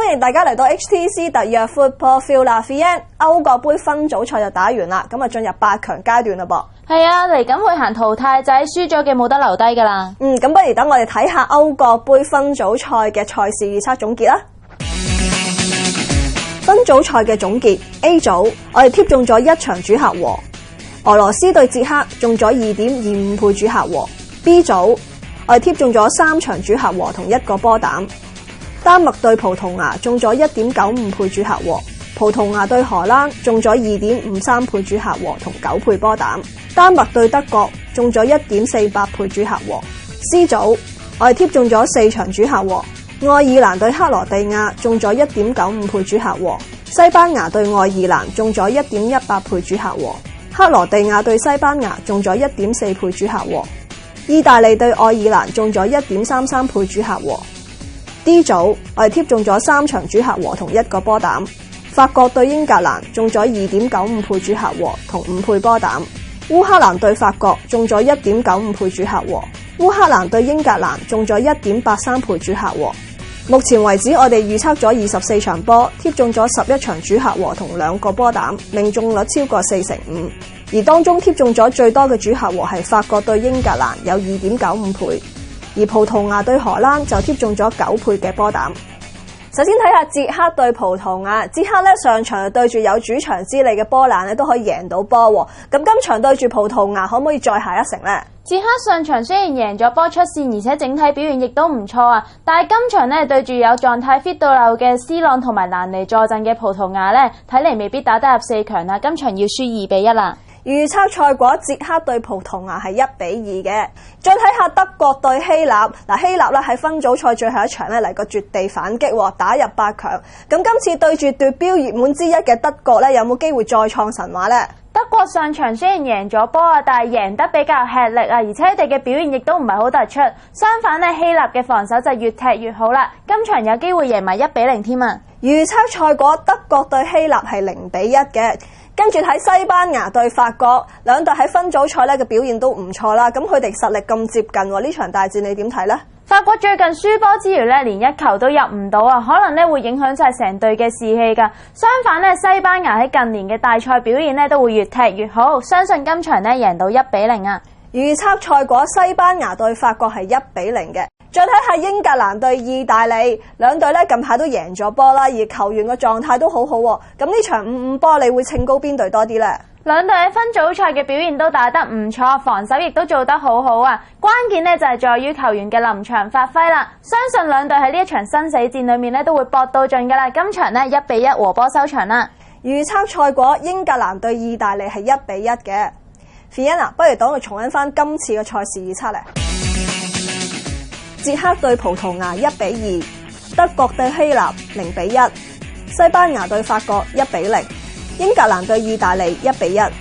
歡迎大家嚟到 HTC 特約 Football Field。歐國杯分組賽就打完啦，咁啊進入8強階段啦噃。係啊，嚟緊會行淘汰制，輸咗嘅冇得留低噶啦。咁不如等我哋睇下歐國杯分組賽嘅賽事預測總結啦。分組賽嘅總結 A 組，我哋貼中咗1場主客和，俄羅斯對捷克中咗 2.25 倍主客和。B 組，我哋貼中咗3場主客和同1個波膽。丹麥對葡萄牙中咗 1.95 倍主客和，葡萄牙對荷蘭中咗 2.53 倍主客和同9倍波膽。丹麥對德國中咗 1.48 倍主客和。C 組，我哋貼中咗4場主客和，愛爾蘭對克羅地亞中咗 1.95 倍主客和，西班牙對愛爾蘭中咗 1.18 倍主客和，克羅地亞對西班牙中咗 1.4 倍主客和，意大利對愛爾蘭中咗 1.33 倍主客和。D 組，我哋貼中咗3場主客和同1個波膽，法國對英格蘭中咗 2.95 倍主客和同5倍波膽，烏克蘭對法國中咗 1.95 倍主客和，烏克蘭對英格蘭中咗 1.83 倍主客和。目前為止，我哋預測咗24場波，貼中咗11場主客和同2個波膽，命中率超過45%。而當中貼中咗最多嘅主客和係法國對英格蘭，有 2.95 倍，而葡萄牙對荷蘭就貼中咗9倍嘅波膽。首先睇下捷克對葡萄牙，捷克咧上場對住有主場之利嘅波蘭咧都可以贏到波喎，咁今場對住葡萄牙可唔可以再下一城呢？捷克上場雖然贏咗波出線，而且整體表現亦都唔錯啊，但係今場咧對住有狀態 fit 到漏嘅斯朗同埋蘭尼坐鎮嘅葡萄牙咧，睇嚟未必打得入4強啦，今場要輸2-1啦。預測賽果，捷克對葡萄牙係1-2嘅。再睇下德國對希臘，希臘咧喺分組賽最後一場咧嚟個絕地反擊，打入8強。咁今次對住奪標熱門之一嘅德國咧，有冇機會再創神話呢？德國上場雖然贏咗波啊，但係贏得比較吃力啊，而且佢哋嘅表現亦都唔係好突出。相反咧，希臘嘅防守就越踢越好啦，今場有機會贏埋1-0添啊！預測賽果，德國對希臘係0-1嘅。跟住睇西班牙對法國，兩隊喺分組賽咧嘅表現都唔錯啦。咁佢哋實力咁接近，呢場大戰你點睇呢？法國最近輸波之餘咧，連1球都入唔到啊，可能咧會影響晒成隊嘅士氣噶。相反咧，西班牙喺近年嘅大賽表現咧都會越踢越好，相信今場咧贏到1-0啊！預測賽果，西班牙對法國係1-0嘅。再睇下英格蘭對意大利，兩隊咧近排都贏咗波啦，而球員嘅狀態都好好喎。咁呢場5-5波，你會稱高邊隊多啲呢？兩隊喺分組賽嘅表現都打得唔錯，防守亦都做得好好啊。關鍵呢就係在於球員嘅臨場發揮啦。相信兩隊喺呢一場生死戰裏面咧都會搏到盡噶啦。今場呢1-1和波收場啦。預測賽果，英格蘭對意大利係1-1嘅。Fiona， 不如等我重溫翻今次嘅賽事預測咧。捷克對葡萄牙1-2，德國對希臘0-1，西班牙對法國1-0，英格蘭對意大利1-1。